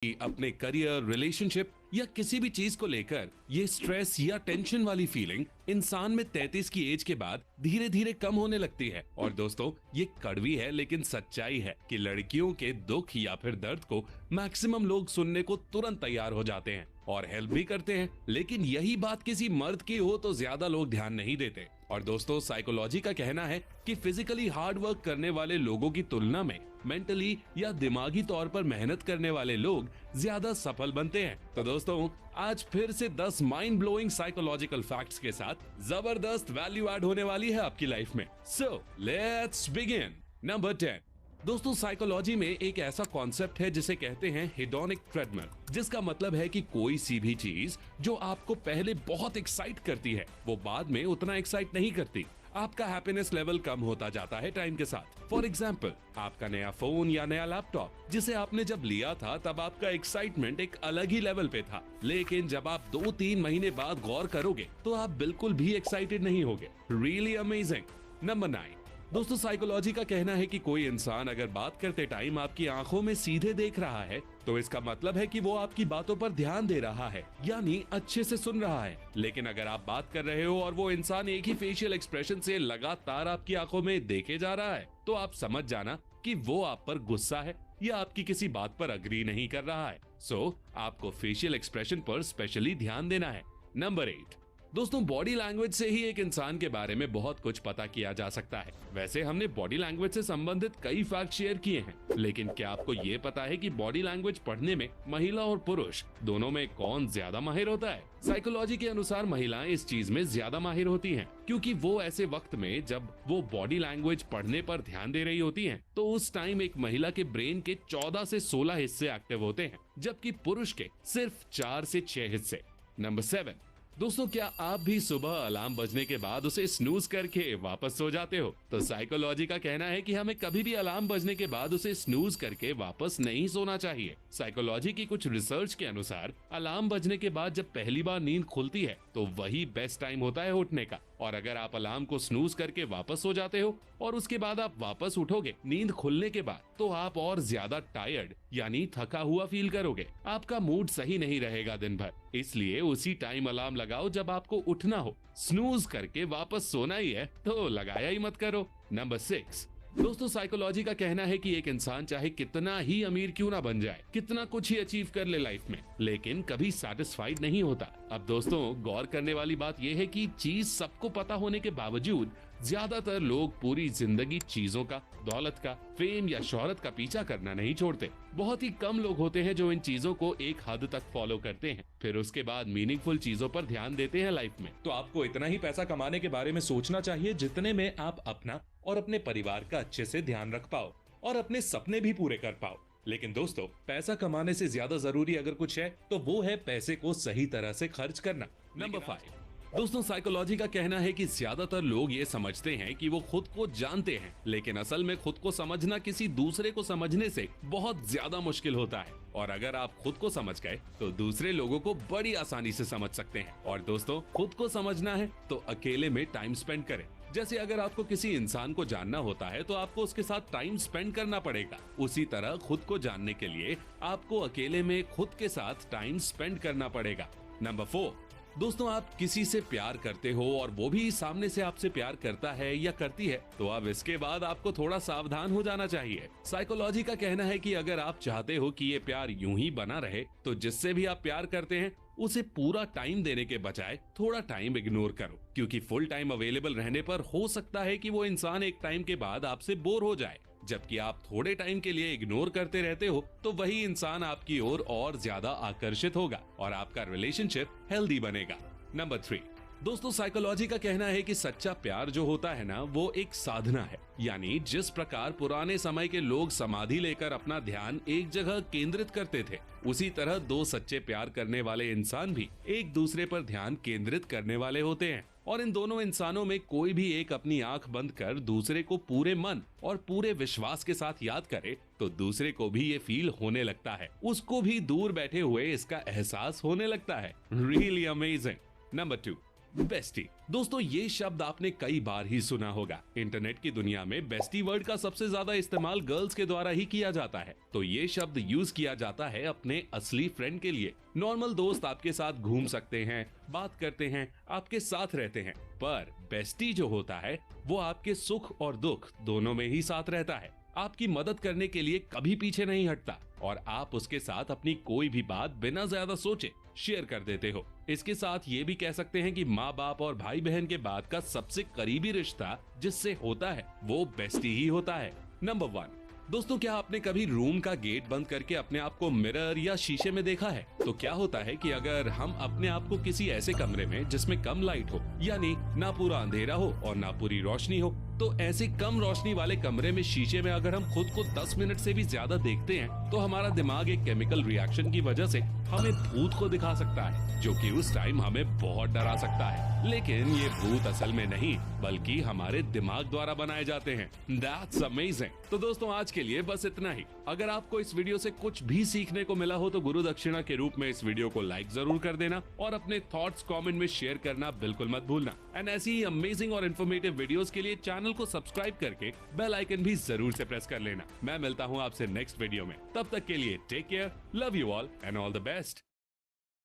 कि अपने career, relationship या किसी भी चीज को लेकर ये स्ट्रेस या टेंशन वाली फीलिंग इंसान में 33 की एज के बाद धीरे धीरे कम होने लगती है। और दोस्तों, ये कड़वी है लेकिन सच्चाई है कि लड़कियों के दुख या फिर दर्द को मैक्सिमम लोग सुनने को तुरंत तैयार हो जाते हैं और हेल्प भी करते हैं, लेकिन यही बात किसी मर्द की हो तो ज्यादा लोग ध्यान नहीं देते। और दोस्तों, साइकोलॉजी का कहना है कि फिजिकली हार्ड वर्क करने वाले लोगों की तुलना में मेंटली या दिमागी तौर पर मेहनत करने वाले लोग ज्यादा सफल बनते हैं। तो दोस्तों, आज फिर से 10 माइंड ब्लोइंग साइकोलॉजिकल फैक्ट्स के साथ जबरदस्त वैल्यू ऐड होने वाली है आपकी लाइफ में। So let's begin. नंबर 10। दोस्तों, साइकोलॉजी में एक ऐसा कॉन्सेप्ट है जिसे कहते हैं हेडोनिक ट्रेडमिल, जिसका मतलब है कि कोई सी भी चीज जो आपको पहले बहुत एक्साइट करती है वो बाद में उतना एक्साइट नहीं करती। आपका हैप्पीनेस लेवल कम होता जाता है टाइम के साथ। फॉर एग्जाम्पल, आपका नया फोन या नया लैपटॉप जिसे आपने जब लिया था तब आपका एक्साइटमेंट एक अलग ही लेवल पे था, लेकिन जब आप 2-3 महीने बाद गौर करोगे तो आप बिल्कुल भी एक्साइटेड नहीं होगे। Really amazing. नंबर 9। दोस्तों, साइकोलॉजी का कहना है कि कोई इंसान अगर बात करते टाइम आपकी आंखों में सीधे देख रहा है तो इसका मतलब है कि वो आपकी बातों पर ध्यान दे रहा है, यानी अच्छे से सुन रहा है। लेकिन अगर आप बात कर रहे हो और वो इंसान एक ही फेशियल एक्सप्रेशन से लगातार आपकी आंखों में देखे जा रहा है तो आप समझ जाना कि वो आप पर गुस्सा है या आपकी किसी बात पर अग्री नहीं कर रहा है। सो आपको फेशियल एक्सप्रेशन पर स्पेशली ध्यान देना है। नंबर 8। दोस्तों, बॉडी लैंग्वेज से ही एक इंसान के बारे में बहुत कुछ पता किया जा सकता है। वैसे हमने बॉडी लैंग्वेज से संबंधित कई फैक्ट शेयर किए हैं, लेकिन क्या आपको ये पता है कि बॉडी लैंग्वेज पढ़ने में महिला और पुरुष दोनों में कौन ज्यादा माहिर होता है? साइकोलॉजी के अनुसार महिलाएं इस चीज में ज्यादा माहिर होती हैं, क्योंकि वो ऐसे वक्त में जब वो बॉडी लैंग्वेज पढ़ने पर ध्यान दे रही होती हैं, तो उस टाइम एक महिला के ब्रेन के 14 से 16 हिस्से एक्टिव होते हैं, जबकि पुरुष के सिर्फ 4 से 6 हिस्से। नंबर 7। दोस्तों, क्या आप भी सुबह अलार्म बजने के बाद उसे स्नूज करके वापस सो जाते हो? तो साइकोलॉजी का कहना है कि हमें कभी भी अलार्म बजने के बाद उसे स्नूज करके वापस नहीं सोना चाहिए। साइकोलॉजी की कुछ रिसर्च के अनुसार अलार्म बजने के बाद जब पहली बार नींद खुलती है तो वही बेस्ट टाइम होता है उठने का। और अगर आप अलार्म को स्नूज करके वापस सो जाते हो और उसके बाद आप वापस उठोगे नींद खुलने के बाद, तो आप और ज्यादा टायर्ड यानी थका हुआ फील करोगे। आपका मूड सही नहीं रहेगा दिन भर। इसलिए उसी टाइम अलार्म लगाओ जब आपको उठना हो। स्नूज करके वापस सोना ही है तो लगाया ही मत करो। नंबर 6। दोस्तों, साइकोलॉजी का कहना है कि एक इंसान चाहे कितना ही अमीर क्यों ना बन जाए, कितना कुछ ही अचीव कर ले लाइफ में, लेकिन कभी सेटिस्फाइड नहीं होता। अब दोस्तों, गौर करने वाली बात यह है कि चीज सबको पता होने के बावजूद ज्यादातर लोग पूरी जिंदगी चीजों का, दौलत का, फेम या शोहरत का पीछा करना नहीं छोड़ते। बहुत ही कम लोग होते हैं जो इन चीजों को एक हद तक फॉलो करते हैं, फिर उसके बाद मीनिंगफुल चीजों पर ध्यान देते हैं लाइफ में। तो आपको इतना ही पैसा कमाने के बारे में सोचना चाहिए जितने में आप अपना और अपने परिवार का अच्छे से ध्यान रख पाओ और अपने सपने भी पूरे कर पाओ। लेकिन दोस्तों, पैसा कमाने से ज्यादा जरूरी अगर कुछ है तो वो है पैसे को सही तरह से खर्च करना। नंबर 5। दोस्तों, साइकोलॉजी का कहना है कि ज्यादातर लोग ये समझते हैं कि वो खुद को जानते हैं, लेकिन असल में खुद को समझना किसी दूसरे को समझने से बहुत ज्यादा मुश्किल होता है। और अगर आप खुद को समझ गए तो दूसरे लोगों को बड़ी आसानी से समझ सकते हैं। और दोस्तों, खुद को समझना है तो अकेले में टाइम स्पेंड करें। जैसे अगर आपको किसी इंसान को जानना होता है तो आपको उसके साथ टाइम स्पेंड करना पड़ेगा, उसी तरह खुद को जानने के लिए आपको अकेले में खुद के साथ टाइम स्पेंड करना पड़ेगा। नंबर 4। दोस्तों, आप किसी से प्यार करते हो और वो भी सामने से आपसे प्यार करता है या करती है तो अब इसके बाद आपको थोड़ा सावधान हो जाना चाहिए। साइकोलॉजी का कहना है कि अगर आप चाहते हो कि ये प्यार यूं ही बना रहे तो जिससे भी आप प्यार करते हैं उसे पूरा टाइम देने के बजाय थोड़ा टाइम इग्नोर करो, क्योंकि फुल टाइम अवेलेबल रहने पर हो सकता है कि वो इंसान एक टाइम के बाद आपसे बोर हो जाए। जबकि आप थोड़े टाइम के लिए इग्नोर करते रहते हो तो वही इंसान आपकी ओर और ज्यादा आकर्षित होगा और आपका रिलेशनशिप हेल्दी बनेगा। नंबर 3। दोस्तों, साइकोलॉजी का कहना है कि सच्चा प्यार जो होता है ना, वो एक साधना है। यानी जिस प्रकार पुराने समय के लोग समाधि लेकर अपना ध्यान एक जगह केंद्रित करते थे, उसी तरह दो सच्चे प्यार करने वाले इंसान भी एक दूसरे पर ध्यान केंद्रित करने वाले होते हैं। और इन दोनों इंसानों में कोई भी एक अपनी आंख बंद कर दूसरे को पूरे मन और पूरे विश्वास के साथ याद करे तो दूसरे को भी ये फील होने लगता है, उसको भी दूर बैठे हुए इसका एहसास होने लगता है। Really amazing. नंबर 2। बेस्टी। दोस्तों ये शब्द आपने कई बार ही सुना होगा। इंटरनेट की दुनिया में बेस्टी वर्ड का सबसे ज्यादा इस्तेमाल गर्ल्स के द्वारा ही किया जाता है। तो ये शब्द यूज किया जाता है अपने असली फ्रेंड के लिए। नॉर्मल दोस्त आपके साथ घूम सकते हैं, बात करते हैं, आपके साथ रहते हैं, पर बेस्टी जो होता है वो आपके सुख और दुख दोनों में ही साथ रहता है, आपकी मदद करने के लिए कभी पीछे नहीं हटता और आप उसके साथ अपनी कोई भी बात बिना ज्यादा सोचे शेयर कर देते हो। इसके साथ ये भी कह सकते हैं कि माँ बाप और भाई बहन के बाद का सबसे करीबी रिश्ता जिससे होता है वो बेस्टी ही होता है। नंबर 1। दोस्तों क्या आपने कभी रूम का गेट बंद करके अपने आप को मिरर या शीशे में देखा है? तो क्या होता है कि अगर हम अपने आप को किसी ऐसे कमरे में जिसमें कम लाइट हो, यानी ना पूरा अंधेरा हो और ना पूरी रोशनी हो, तो ऐसे कम रोशनी वाले कमरे में शीशे में अगर हम खुद को 10 मिनट से भी ज्यादा देखते हैं तो हमारा दिमाग एक केमिकल रिएक्शन की वजह से हमें भूत को दिखा सकता है, जो कि उस टाइम हमें बहुत डरा सकता है। लेकिन ये भूत असल में नहीं बल्कि हमारे दिमाग द्वारा बनाए जाते हैं। That's amazing। तो दोस्तों आज के लिए बस इतना ही। अगर आपको इस वीडियो से कुछ भी सीखने को मिला हो तो गुरु दक्षिणा के रूप में इस वीडियो को लाइक जरूर कर देना और अपने थॉट्स कमेंट में शेयर करना बिल्कुल मत भूलना। एंड ऐसी ही अमेजिंग और इन्फॉर्मेटिव वीडियोस के लिए चैनल को सब्सक्राइब करके बेल आइकन भी जरूर से प्रेस कर लेना। मैं मिलता हूँ आपसे नेक्स्ट वीडियो में, तब तक के लिए take care, love you all and all the best.